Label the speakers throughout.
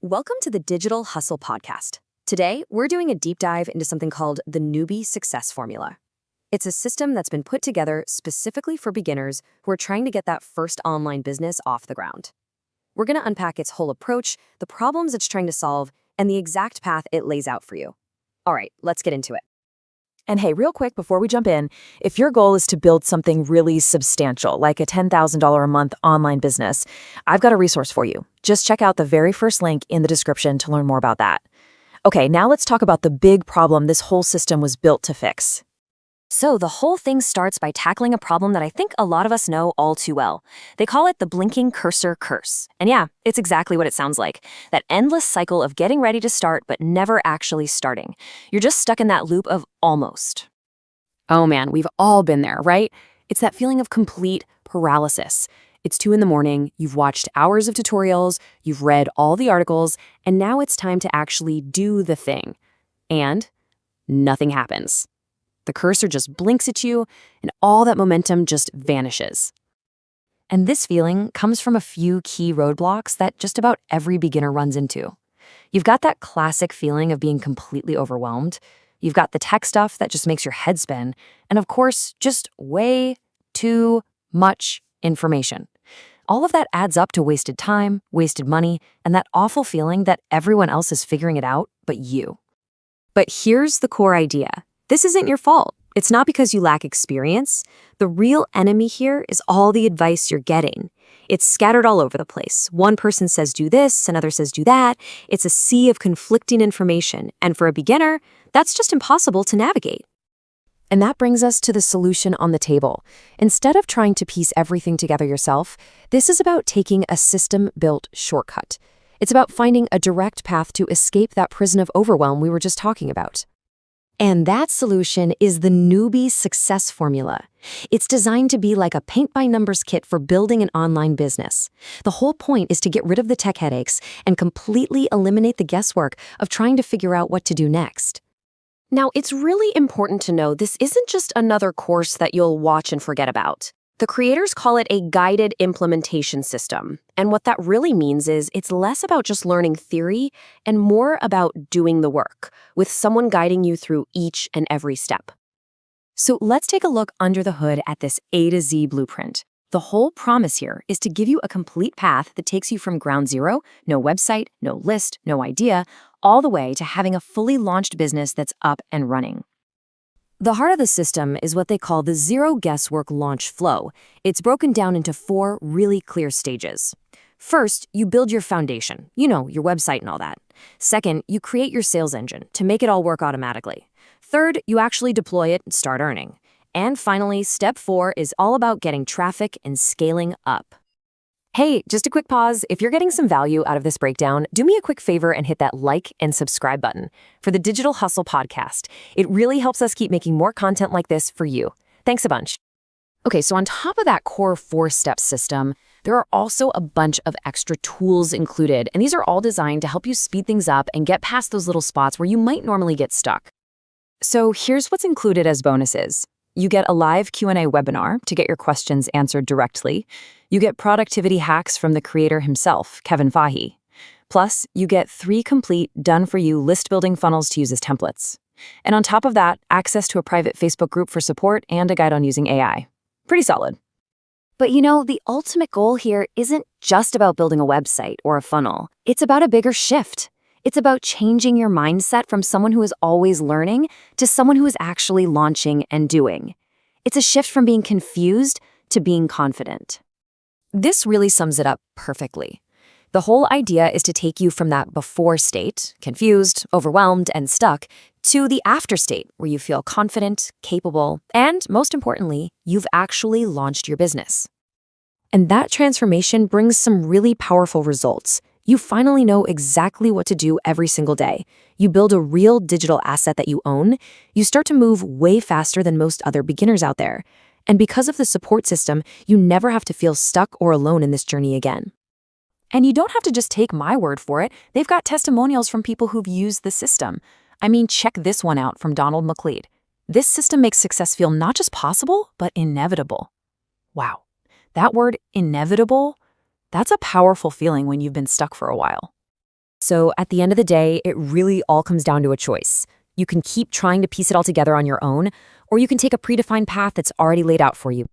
Speaker 1: Welcome to the Digital Hustle Podcast. Today, we're doing a deep dive into something called the Newbie Success Formula. It's a system that's been put together specifically for beginners who are trying to get that first online business off the ground. We're going to unpack its whole approach, the problems it's trying to solve, and the exact path it lays out for you. All right, let's get into it.
Speaker 2: And hey, real quick before we jump in, if your goal is to build something really substantial, like a $10,000 a month online business, I've got a resource for you. Just check out the very first link in the description to learn more about that. Okay, now let's talk about the big problem this whole system was built to fix.
Speaker 1: So the whole thing starts by tackling a problem that I think a lot of us know all too well. They call it the blinking cursor curse. And yeah, it's exactly what it sounds like. That endless cycle of getting ready to start but never actually starting. You're just stuck in that loop of almost.
Speaker 2: Oh man, we've all been there, right? It's that feeling of complete paralysis. It's 2 a.m, you've watched hours of tutorials, you've read all the articles, and now it's time to actually do the thing. And nothing happens. The cursor just blinks at you, and all that momentum just vanishes.
Speaker 1: And this feeling comes from a few key roadblocks that just about every beginner runs into. You've got that classic feeling of being completely overwhelmed. You've got the tech stuff that just makes your head spin. And of course, just way too much information. All of that adds up to wasted time, wasted money, and that awful feeling that everyone else is figuring it out but you. But here's the core idea. This isn't your fault. It's not because you lack experience. The real enemy here is all the advice you're getting. It's scattered all over the place. One person says do this, another says do that. It's a sea of conflicting information, and for a beginner, that's just impossible to navigate.
Speaker 2: And that brings us to the solution on the table. Instead of trying to piece everything together yourself, this is about taking a system-built shortcut. It's about finding a direct path to escape that prison of overwhelm we were just talking about.
Speaker 1: And that solution is the Newbie Success Formula. It's designed to be like a paint-by-numbers kit for building an online business. The whole point is to get rid of the tech headaches and completely eliminate the guesswork of trying to figure out what to do next. Now, it's really important to know this isn't just another course that you'll watch and forget about. The creators call it a guided implementation system. And what that really means is it's less about just learning theory and more about doing the work, with someone guiding you through each and every step. So let's take a look under the hood at this A to Z blueprint. The whole promise here is to give you a complete path that takes you from ground zero, no website, no list, no idea, all the way to having a fully launched business that's up and running. The heart of the system is what they call the zero guesswork launch flow. It's broken down into 4 really clear stages. First, you build your foundation, your website and all that. Second, you create your sales engine to make it all work automatically. Third, you actually deploy it and start earning. And finally, step 4 is all about getting traffic and scaling up. Hey, just a quick pause. If you're getting some value out of this breakdown, do me a quick favor and hit that like and subscribe button for the Digital Hustle Podcast. It really helps us keep making more content like this for you. Thanks a bunch. Okay, so on top of that core 4-step system, there are also a bunch of extra tools included, and these are all designed to help you speed things up and get past those little spots where you might normally get stuck. So here's what's included as bonuses. You get a live Q&A webinar to get your questions answered directly. You get productivity hacks from the creator himself, Kevin Fahy. Plus, you get 3 complete, done-for-you list-building funnels to use as templates. And on top of that, access to a private Facebook group for support and a guide on using AI. Pretty solid. But the ultimate goal here isn't just about building a website or a funnel. It's about a bigger shift. It's about changing your mindset from someone who is always learning to someone who is actually launching and doing. It's a shift from being confused to being confident. This really sums it up perfectly. The whole idea is to take you from that before state, confused, overwhelmed, and stuck, to the after state where you feel confident, capable, and most importantly, you've actually launched your business. And that transformation brings some really powerful results. You finally know exactly what to do every single day. You build a real digital asset that you own. You start to move way faster than most other beginners out there. And because of the support system, you never have to feel stuck or alone in this journey again. And you don't have to just take my word for it. They've got testimonials from people who've used the system. I mean, check this one out from Donald McLeod. This system makes success feel not just possible, but inevitable. Wow. That word, inevitable, that's a powerful feeling when you've been stuck for a while.
Speaker 2: So at the end of the day, it really all comes down to a choice. You can keep trying to piece it all together on your own, or you can take a predefined path that's already laid out for you.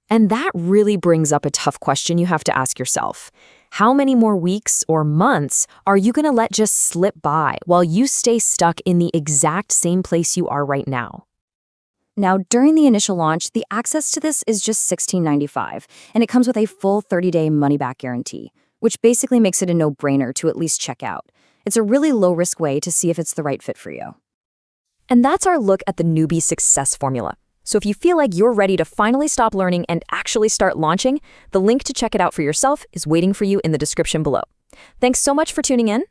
Speaker 2: And that really brings up a tough question you have to ask yourself. How many more weeks or months are you going to let just slip by while you stay stuck in the exact same place you are right now?
Speaker 3: Now, during the initial launch, the access to this is just $16.95, and it comes with a full 30-day money-back guarantee, which basically makes it a no-brainer to at least check out. It's a really low-risk way to see if it's the right fit for you.
Speaker 2: And that's our look at the Newbie success formula. So if you feel like you're ready to finally stop learning and actually start launching, the link to check it out for yourself is waiting for you in the description below. Thanks so much for tuning in.